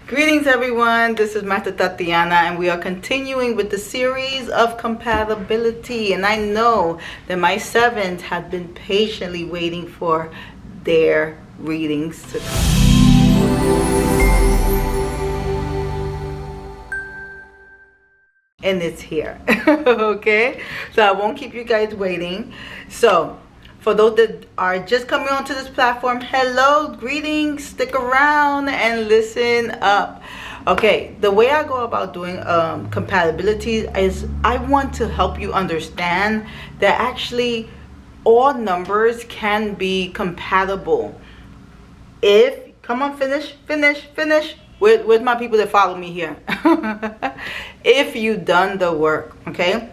Greetings everyone, this is Master Tatiana and we are continuing with the series of compatibility, and I know that my sevens have been patiently waiting for their readings to come. And it's here. Okay, so I won't keep you guys waiting. So for those that are just coming onto this platform, hello, greetings, stick around and listen up. Okay, the way I go about doing compatibility is I want to help you understand that actually all numbers can be compatible. If, come on, finish. With my people that follow me here. If you done the work, okay?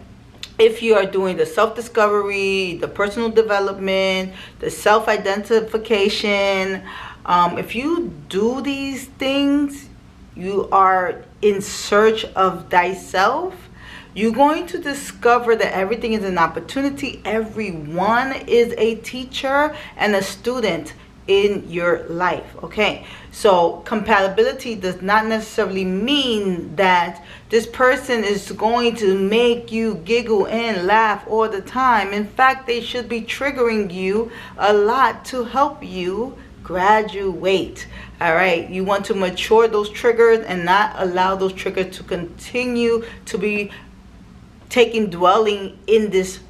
If you are doing the self-discovery, the personal development, the self-identification, if you do these things, you are in search of thyself, you're going to discover that everything is an opportunity. Everyone is a teacher and a student in your life. Okay, so compatibility does not necessarily mean that this person is going to make you giggle and laugh all the time. In fact, they should be triggering you a lot to help you graduate. All right, you want to mature those triggers and not allow those triggers to continue to be dwelling in this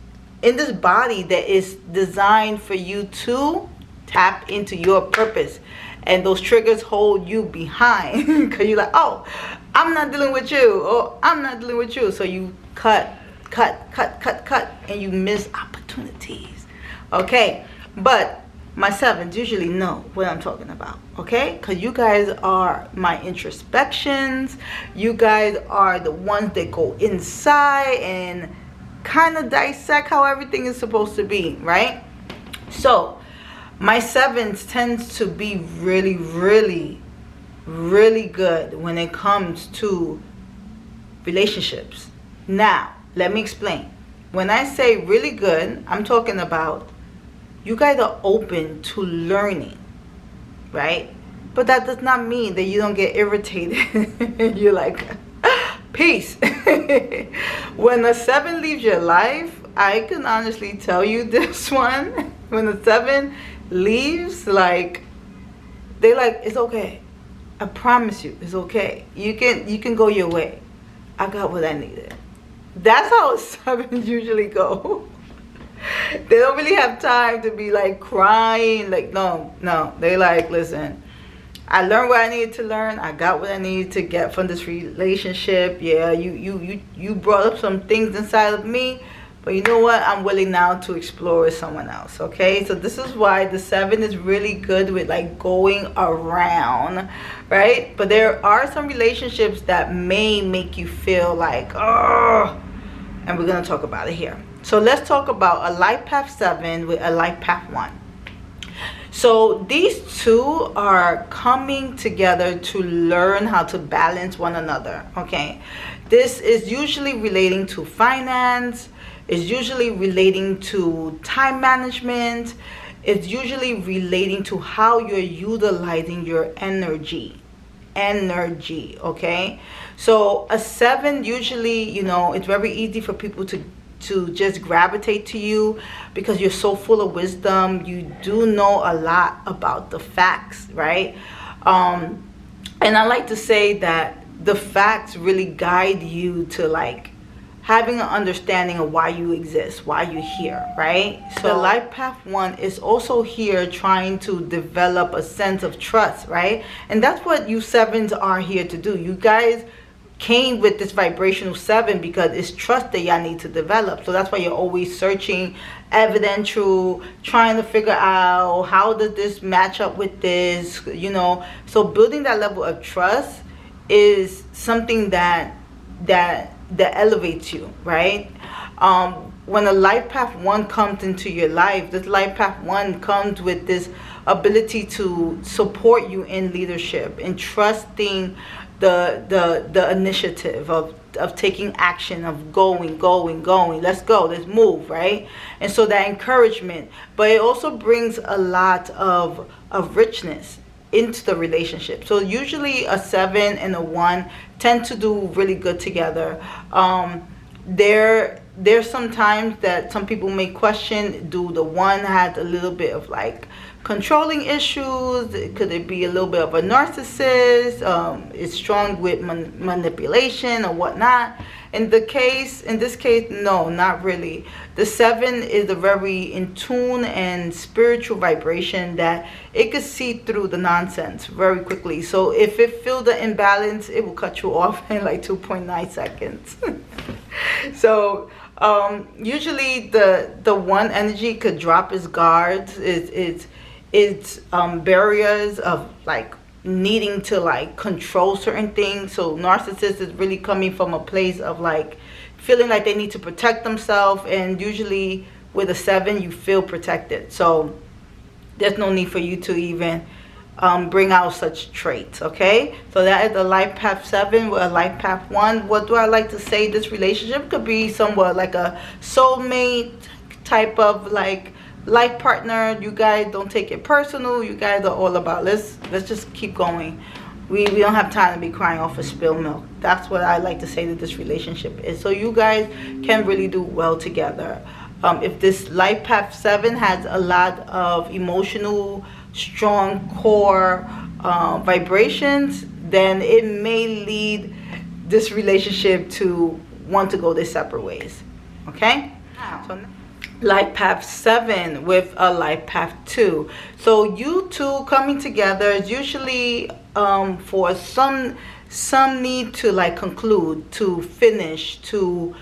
body that is designed for you to tap into your purpose. And those triggers hold you behind because you're like, oh, I'm not dealing with you, or I'm not dealing with you. So you cut, and you miss opportunities. Okay, but my sevens usually know what I'm talking about, okay? Because you guys are my introspections. You guys are the ones that go inside and kind of dissect how everything is supposed to be, right? So my sevens tends to be really good when it comes to relationships. Now, let me explain. When I say really good, I'm talking about you guys are open to learning, right? But that does not mean that you don't get irritated. You're like, peace. When a seven leaves your life, I can honestly tell you this one. When a seven leaves, like, they like, it's okay. I promise you, it's okay. You can go your way. I got what I needed. That's how sevens usually go. They don't really have time to be like crying. Like, no. They like, listen, I learned what I needed to learn. I got what I needed to get from this relationship. Yeah, you brought up some things inside of me, but you know what? I'm willing now to explore with someone else. Okay, so this is why the seven is really good with like going around, right? But there are some relationships that may make you feel like, oh, and we're gonna talk about it here. So let's talk about a LifePath 7 with a LifePath 1. So these two are coming together to learn how to balance one another, okay? This is usually relating to finance, is usually relating to time management, it's usually relating to how you're utilizing your energy, okay? So a seven usually, you know, it's very easy for people to just gravitate to you because you're so full of wisdom. You do know a lot about the facts, right? And I like to say that the facts really guide you to like having an understanding of why you exist, why you're here, right? So the LifePath 1 is also here trying to develop a sense of trust, right? And that's what you sevens are here to do. You guys came with this vibrational 7 because it's trust that y'all need to develop. So that's why you're always searching evidential, trying to figure out how does this match up with this, you know. So building that level of trust is something that elevates you, right? When a LifePath 1 comes into your life, this LifePath 1 comes with this ability to support you in leadership and trusting the initiative of taking action, of going, let's go, let's move, right? And so that encouragement, but it also brings a lot of richness. into the relationship. So usually a 7 and a 1 tend to do really good together. There's some times that some people may question, do the 1 have a little bit of like controlling issues? Could it be a little bit of a narcissist? Is strong with manipulation or whatnot? In this case, no, not really. The 7 is a very in tune and spiritual vibration that it could see through the nonsense very quickly. So if it feels the imbalance, it will cut you off in like 2.9 seconds. So usually the 1 energy could drop its guards, its barriers of like needing to like control certain things. So narcissist is really coming from a place of like feeling like they need to protect themselves, and usually with a 7 you feel protected, so there's no need for you to even bring out such traits. Okay, so that is the LifePath 7 with a LifePath 1. What do I like to say? This relationship could be somewhat like a soulmate type of like life partner. You guys don't take it personal. You guys are all about let's just keep going. We don't have time to be crying off of spilled milk. That's what I like to say that this relationship is. So you guys can really do well together. If this LifePath 7 has a lot of emotional, strong core vibrations, then it may lead this relationship to want to go their separate ways. Okay? So LifePath 7 with a LifePath 2. So you two coming together is usually for some need to like conclude, to finish, to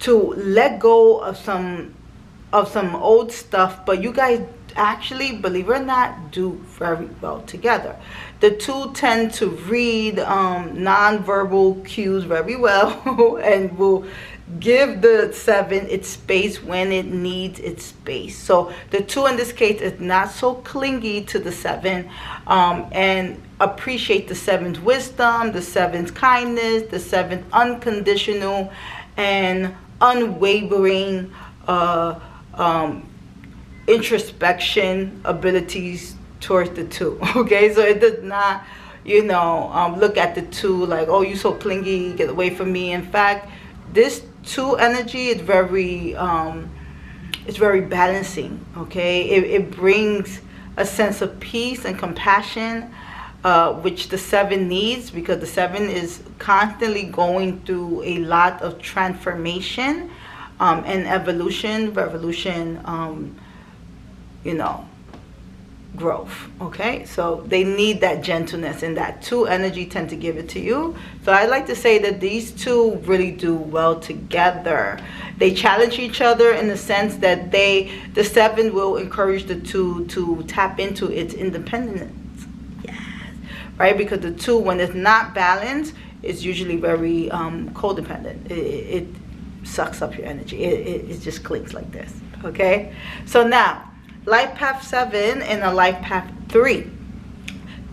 let go of some old stuff. But you guys actually, believe it or not, do very well together. The 2 tend to read non-verbal cues very well and will give the 7 its space when it needs its space. So the 2 in this case is not so clingy to the 7, and appreciate the 7's wisdom, the 7's kindness, the 7's unconditional and unwavering introspection abilities towards the 2. Okay, so it does not, look at the 2 like, oh, you're so clingy, get away from me. In fact, this 2 energy is very it's very balancing. Okay, it brings a sense of peace and compassion, which the 7 needs, because the 7 is constantly going through a lot of transformation and evolution, revolution, growth. Okay, so they need that gentleness, and that 2 energy tend to give it to you. So I like to say that these 2 really do well together. They challenge each other in the sense that the 7 will encourage the 2 to tap into its independence. Yes, right, because the 2, when it's not balanced, is usually very codependent. It sucks up your energy. It just clicks like this. Okay, so now LifePath 7 and a LifePath 3.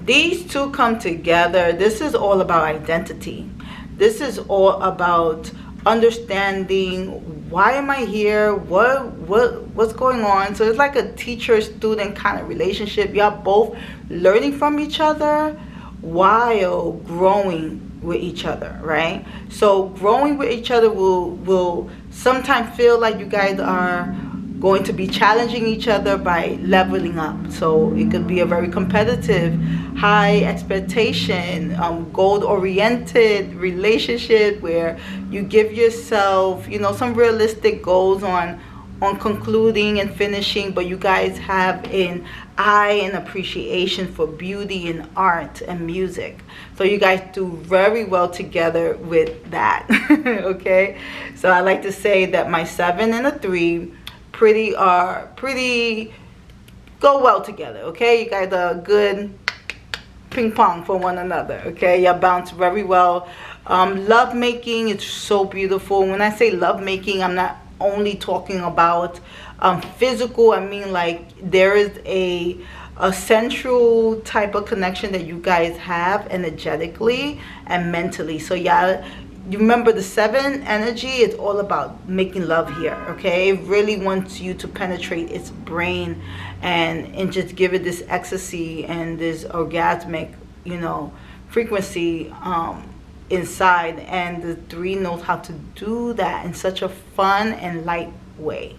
These 2 come together. This is all about identity. This is all about understanding, why am I here? What's going on? So it's like a teacher-student kind of relationship. Y'all both learning from each other while growing with each other, right? So growing with each other will sometimes feel like you guys are going to be challenging each other by leveling up. So it could be a very competitive, high expectation, goal-oriented relationship where you give yourself, some realistic goals on concluding and finishing, but you guys have an eye and appreciation for beauty and art and music. So you guys do very well together with that. Okay, so I like to say that my 7 and a 3 pretty go well together. Okay, you guys are good ping pong for one another. Okay, you bounce very well. Love making is so beautiful. When I say love making, I'm not only talking about physical. I mean, like, there is a central type of connection that you guys have energetically and mentally. So yeah, you remember the 7 energy is all about making love here. Okay, it really wants you to penetrate its brain and just give it this ecstasy and this orgasmic, frequency inside. And the 3 knows how to do that in such a fun and light way.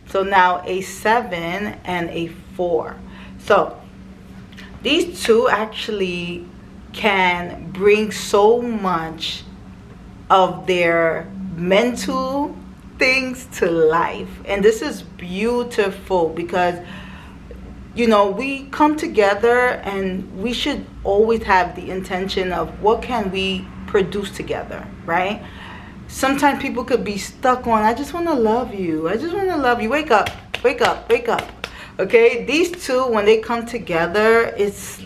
So now a 7 and a 4. So these 2 actually can bring so much of their mental things to life. And this is beautiful because we come together and we should always have the intention of what can we produce together, right? Sometimes people could be stuck on, I just want to love you. I just want to love you. Wake up, wake up, wake up. Okay, these 2, when they come together, it's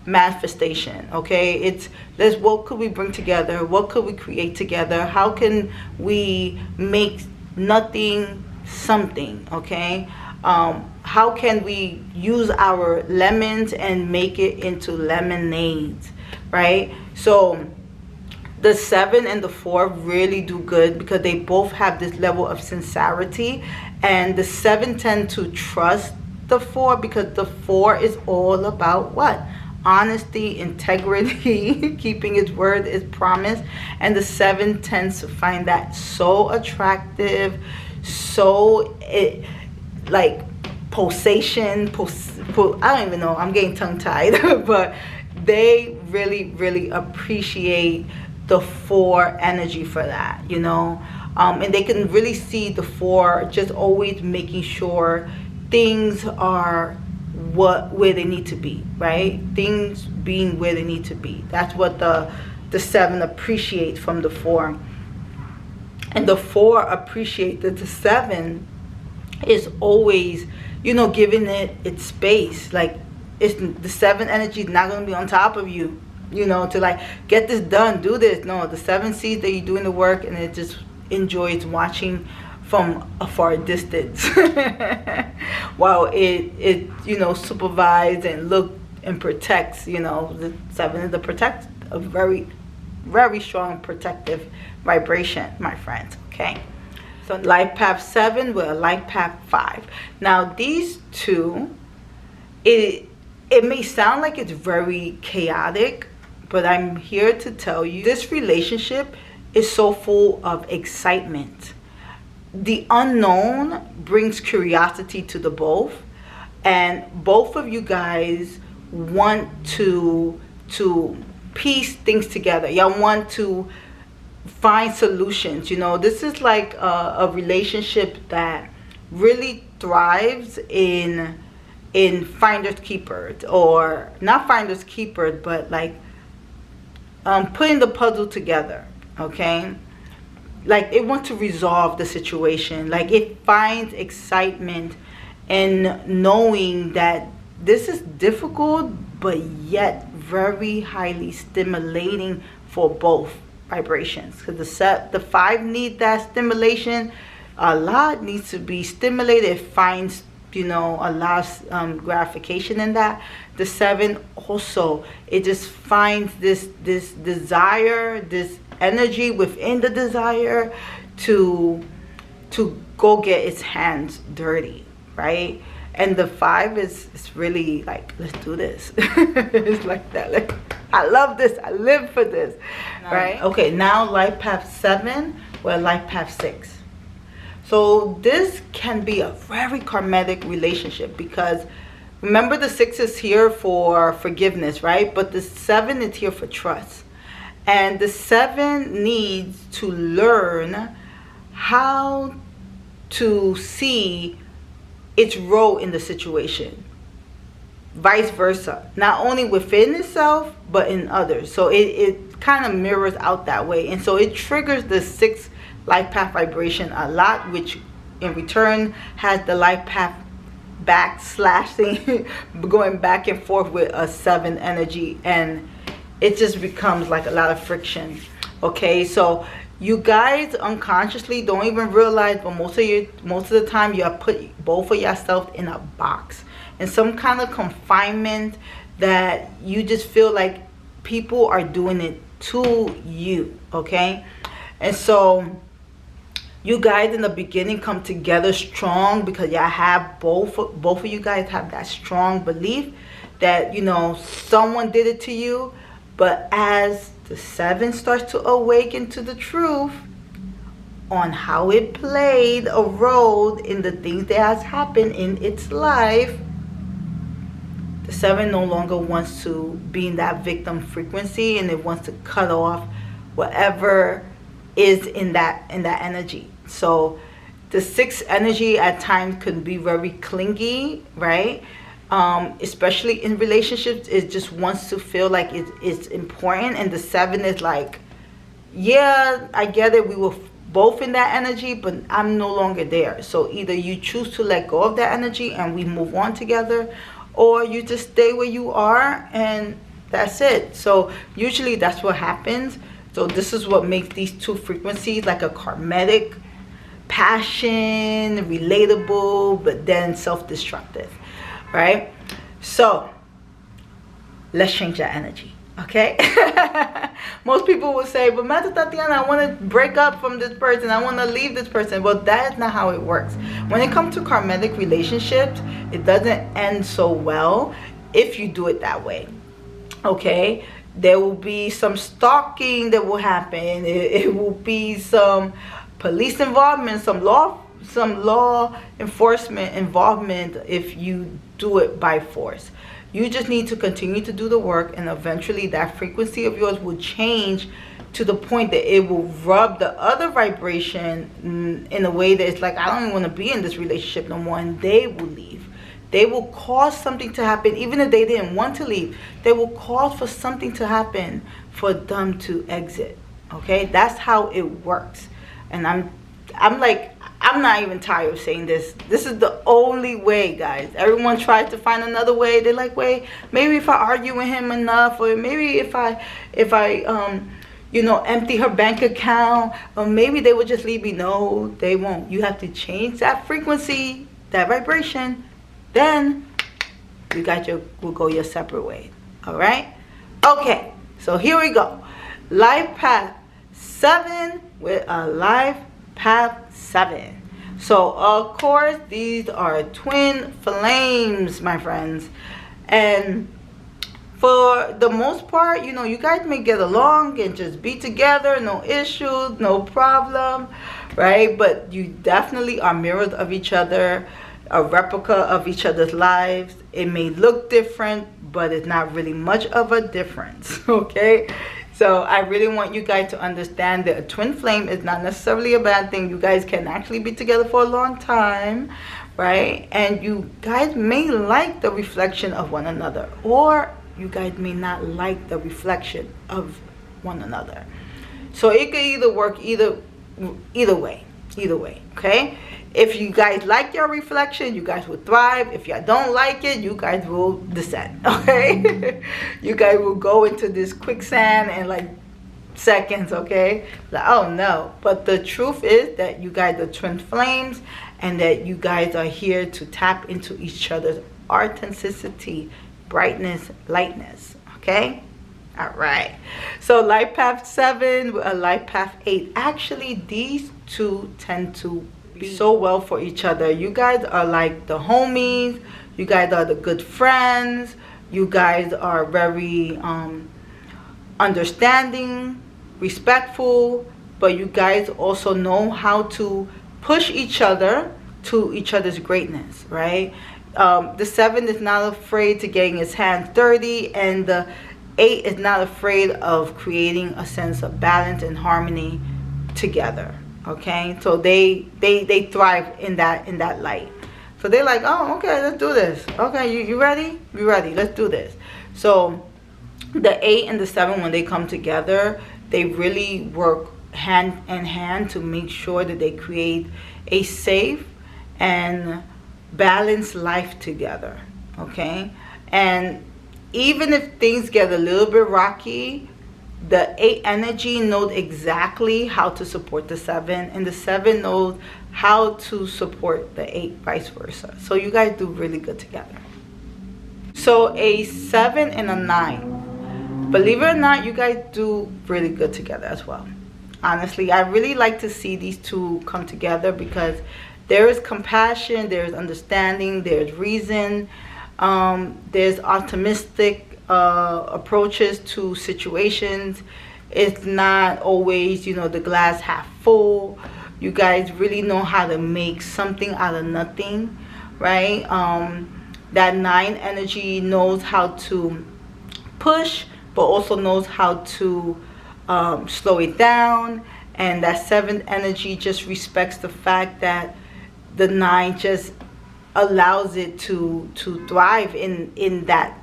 manifestation. Okay, it's what could we bring together? What could we create together? How can we make nothing something? Okay, how can we use our lemons and make it into lemonades, right? So the 7 and the 4 really do good because they both have this level of sincerity, and the 7 tend to trust the 4 because the 4 is all about what? Honesty, integrity, keeping its word, its promise. And the 7 tends to find that so attractive, so like pulsation, I don't even know, I'm getting tongue-tied, but they really, really appreciate the 4 energy for that, and they can really see the 4 just always making sure things are where they need to be, right? Things being where they need to be. That's what the 7 appreciate from the 4. And the 4 appreciate that the 7 is always, giving it its space. Like, it's the 7 energy is not going to be on top of you, to like, get this done, do this. No, the 7 sees that you're doing the work, and it just enjoys watching from a far distance while it supervises and look and protects. The 7 is a very, very strong protective vibration, my friends. Okay, so LifePath 7 with a LifePath 5. Now these 2, it may sound like it's very chaotic, but I'm here to tell you this relationship is so full of excitement. The unknown brings curiosity to the both, and both of you guys want to piece things together. Y'all want to find solutions. This is like a relationship that really thrives in finders keepers, or not finders keepers, but like putting the puzzle together. Okay, like it wants to resolve the situation. Like it finds excitement in knowing that this is difficult, but yet very highly stimulating for both vibrations. Because the 5 need that stimulation. A lot needs to be stimulated. It finds a lot of gratification in that. The 7 also, it just finds this desire, this energy within the desire to go get its hands dirty, right? And the 5 is really like, let's do this. It's like that. Like, I love this. I live for this, right? Okay, now LifePath 7 or LifePath 6. So this can be a very karmatic relationship because remember the 6 is here for forgiveness, right? But the 7 is here for trust. And the 7 needs to learn how to see its role in the situation. Vice versa. Not only within itself, but in others. So it kind of mirrors out that way. And so it triggers the 6 life path vibration a lot, which in return has the life path backslashing, going back and forth with a 7 energy, and it just becomes like a lot of friction. Okay, so you guys unconsciously don't even realize, but most of the time you have put both of yourself in a box, in some kind of confinement that you just feel like people are doing it to you. Okay, and so You guys in the beginning come together strong because y'all have both of you guys have that strong belief that, you know, someone did it to you. But as the 7 starts to awaken to the truth on how it played a role in the things that has happened in its life, the 7 no longer wants to be in that victim frequency, and it wants to cut off whatever is in that energy. So the 6 energy at times can be very clingy, right? Especially in relationships, it just wants to feel like it's important. And the 7 is like, yeah, I get it, we were both in that energy, but I'm no longer there. So either you choose to let go of that energy and we move on together, or you just stay where you are and that's it. So usually that's what happens. So this is what makes these 2 frequencies like a karmic, passion, relatable, but then self-destructive, right? So let's change that energy, okay? Most people will say, but Mata Tatiana, I want to break up from this person, I want to leave this person. Well, that is not how it works. When it comes to karmic relationships, it doesn't end so well if you do it that way, okay? There will be some stalking that will happen. It will be some police involvement, some law enforcement involvement if you do it by force. You just need to continue to do the work, and eventually that frequency of yours will change to the point that it will rub the other vibration in a way that it's like, I don't even want to be in this relationship no more, and they will leave. They will cause something to happen, even if they didn't want to leave. They will cause for something to happen for them to exit. Okay, that's how it works. And I'm not even tired of saying this. This is the only way, guys. Everyone tries to find another way. They're like, wait, maybe if I argue with him enough, or maybe if I you know, empty her bank account, or maybe they will just leave me. No, they won't. You have to change that frequency, that vibration. Then you will go your separate way. All right? Okay, so here we go. LifePath 7 with a LifePath 7. So of course these are twin flames, my friends, and for the most part, you know, you guys may get along and just be together, no issues, no problem, right? But you definitely are mirrors of each other, a replica of each other's lives. It may look different, but it's not really much of a difference. Okay, so I really want you guys to understand that a twin flame is not necessarily a bad thing. You guys can actually be together for a long time, right? And you guys may like the reflection of one another, or you guys may not like the reflection of one another. So it could either work either way, okay? If you guys like your reflection, you guys will thrive. If you don't like it, you guys will descend, okay? You guys will go into this quicksand in like seconds, okay? Like, oh no. But the truth is that you guys are twin flames, and that you guys are here to tap into each other's authenticity, brightness, lightness, okay? All right. So LifePath 7 with a LifePath 8. Actually, these two tend to be so well for each other. You guys are like the homies. You guys are the good friends. You guys are very understanding, respectful, but you guys also know how to push each other to each other's greatness, right? The 7 is not afraid to getting his hands dirty, and the 8 is not afraid of creating a sense of balance and harmony together. Okay, so they thrive in that light. So they're like, oh, okay, let's do this. Okay, you ready? You ready? Let's do this. So the 8 and the 7, when they come together, they really work hand in hand to make sure that they create a safe and balanced life together. Okay, and even if things get a little bit rocky, the 8 energy knows exactly how to support the 7, and the 7 knows how to support the 8, vice versa. So you guys do really good together. So a 7 and a 9, believe it or not, you guys do really good together as well. honestly. I really like to see these two come together because there is compassion, there's understanding, there's reason, there's optimistic approaches to situations. It's not always, the glass half full. You guys really know how to make something out of nothing, right? That 9 energy knows how to push, but also knows how to slow it down. And that 7 energy just respects the fact that the 9 just allows it to thrive in that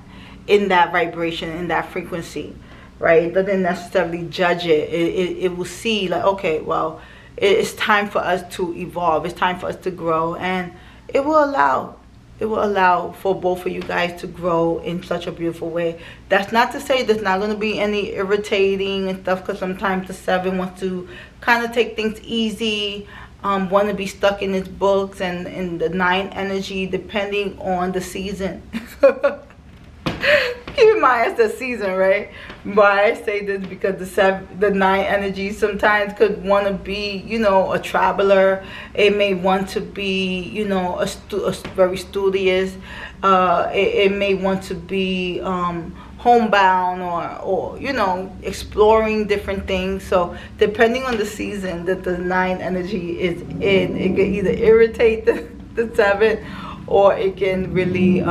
vibration, in that frequency, right? It doesn't necessarily judge it. It will see like, okay, well, it's time for us to evolve. It's time for us to grow, and it will allow for both of you guys to grow in such a beautiful way. That's not to say there's not going to be any irritating and stuff, because sometimes the 7 wants to kind of take things easy, want to be stuck in its books, and in the 9 energy, depending on the season. Keep in mind it's the season, right? Why I say this, because the 9 energy sometimes could want to be, a traveler. It may want to be, a very studious. It may want to be homebound, or exploring different things. So depending on the season that the 9 energy is in, it can either irritate the 7, or it can really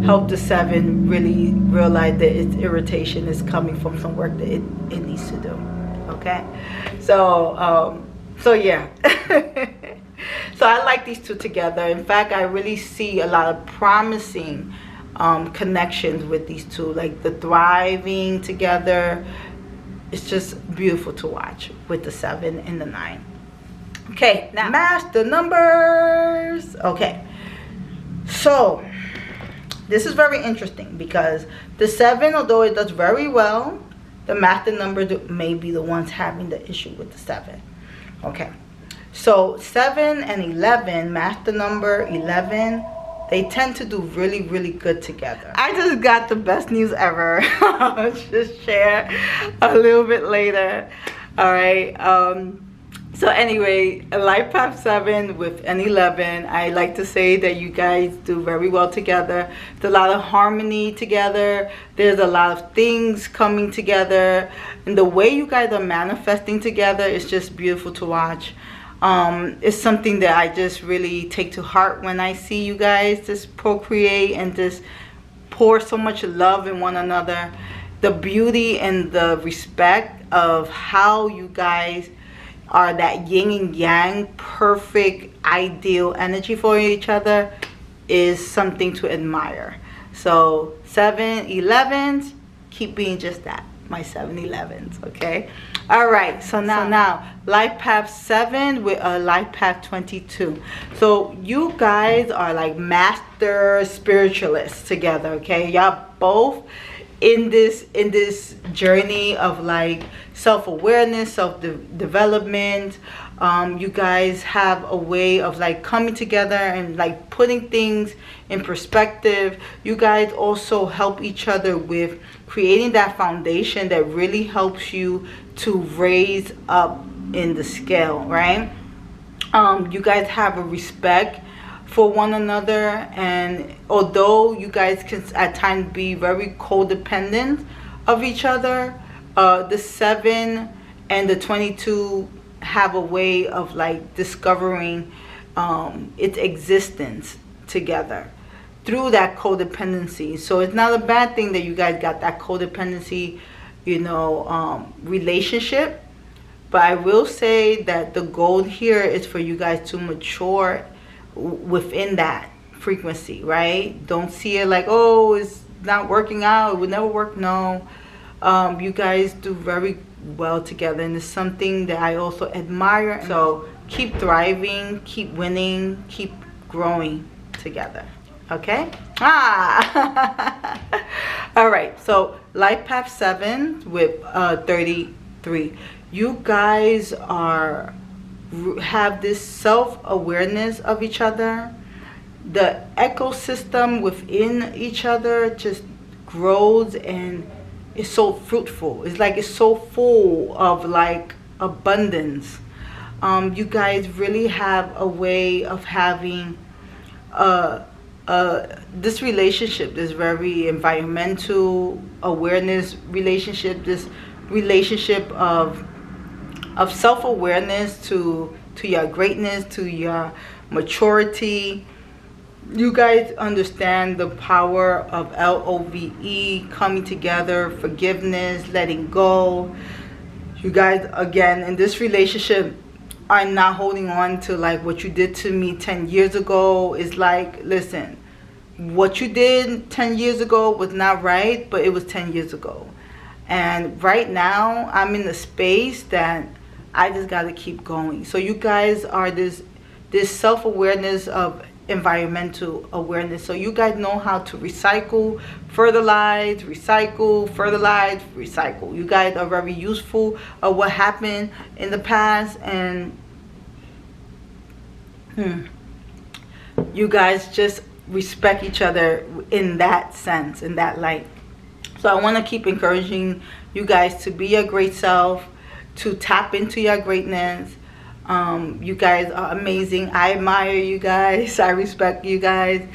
help the 7 really realize that its irritation is coming from some work that it needs to do. Okay, so yeah. So I like these two together. In fact, I really see a lot of promising connections with these two, like the thriving together. It's just beautiful to watch with the 7 and the 9. Okay, now master numbers. Okay, so this is very interesting because the 7, although it does very well, the master number may be the ones having the issue with the 7. Okay, so 7 and 11, master number 11, they tend to do really, really good together. I just got the best news ever. I'll just share a little bit later. All right. So anyway, a LifePath 7 with an 11, I like to say that you guys do very well together. There's a lot of harmony together. There's a lot of things coming together. And the way you guys are manifesting together is just beautiful to watch. It's something that I just really take to heart when I see you guys just procreate and just pour so much love in one another. The beauty and the respect of how you guys are that yin and yang, perfect, ideal energy for each other is something to admire. So 7-11s, keep being just that, my 7-11s, okay? All right, so now LifePath 7 with a LifePath 22. So you guys are like master spiritualists together, okay? Y'all both in this journey of like self-awareness, self-development. You guys have a way of like coming together and like putting things in perspective. You guys also help each other with creating that foundation that really helps you to raise up in the scale, right? You guys have a respect for one another, and although you guys can at times be very codependent of each other, the 7 and the 22 have a way of like discovering its existence together through that codependency. So it's not a bad thing that you guys got that codependency, relationship. But I will say that the goal here is for you guys to mature within that frequency, right? Don't see it like, oh, it's not working out, it would never work. No, you guys do very well together, and it's something that I also admire. So keep thriving, keep winning, keep growing together, okay? All right, so LifePath 7 with 33. You guys have this self-awareness of each other. The ecosystem within each other just grows and is so fruitful. It's like it's so full of like abundance. You guys really have a way of having this relationship, this very environmental awareness relationship, this relationship of self-awareness to your greatness, to your maturity. You guys understand the power of LOVE, coming together, forgiveness, letting go. You guys, again, in this relationship, are not holding on to like what you did to me 10 years ago. It's like, listen, what you did 10 years ago was not right, but it was 10 years ago. And right now, I'm in the space that I just got to keep going. So you guys are this self-awareness of environmental awareness. So you guys know how to recycle, fertilize, recycle, fertilize, recycle. You guys are very useful of what happened in the past, and you guys just respect each other in that sense, in that light. So I want to keep encouraging you guys to be your great self, to tap into your greatness. You guys are amazing. I admire you guys. I respect you guys.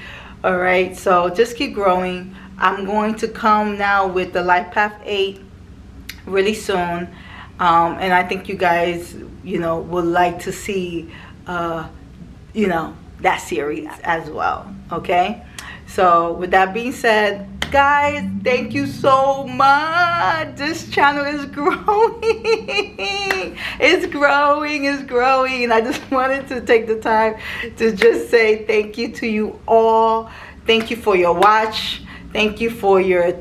All right, so just keep growing. I'm going to come now with the LifePath 8 really soon, and I think you guys, would like to see, that series as well. Okay, so with that being said, guys, thank you so much. This channel is growing. It's growing. And I just wanted to take the time to just say thank you to you all. Thank you for your watch. Thank you for your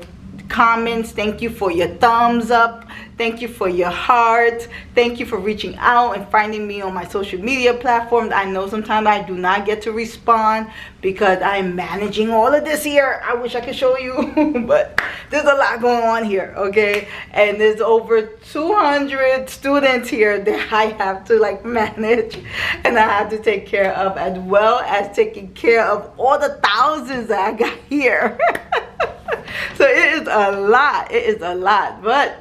comments. Thank you for your thumbs up. Thank you for your heart. Thank you for reaching out and finding me on my social media platforms. I know sometimes I do not get to respond because I'm managing all of this here. I wish I could show you, but there's a lot going on here, okay? And there's over 200 students here that I have to manage, and I have to take care of, as well as taking care of all the thousands that I got here. So it is a lot, but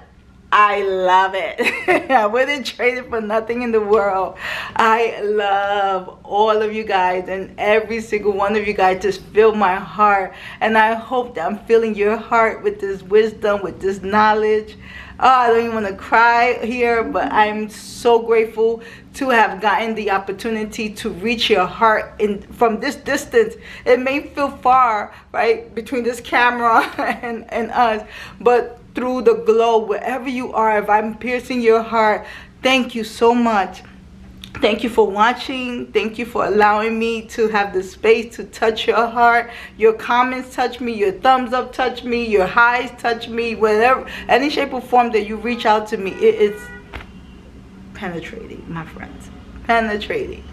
I love it. I wouldn't trade it for nothing in the world. I love all of you guys, and every single one of you guys just fill my heart. And I hope that I'm filling your heart with this wisdom, with this knowledge. Oh, I don't even want to cry here, but I'm so grateful to have gotten the opportunity to reach your heart from this distance. It may feel far, right, between this camera and us, but through the globe, wherever you are, if I'm piercing your heart, thank you so much. Thank you for watching. Thank you for allowing me to have the space to touch your heart. Your comments touch me. Your thumbs up touch me. Your highs touch me. Whatever, any shape or form that you reach out to me, it is penetrating, my friends. Penetrating.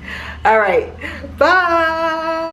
All right. Bye.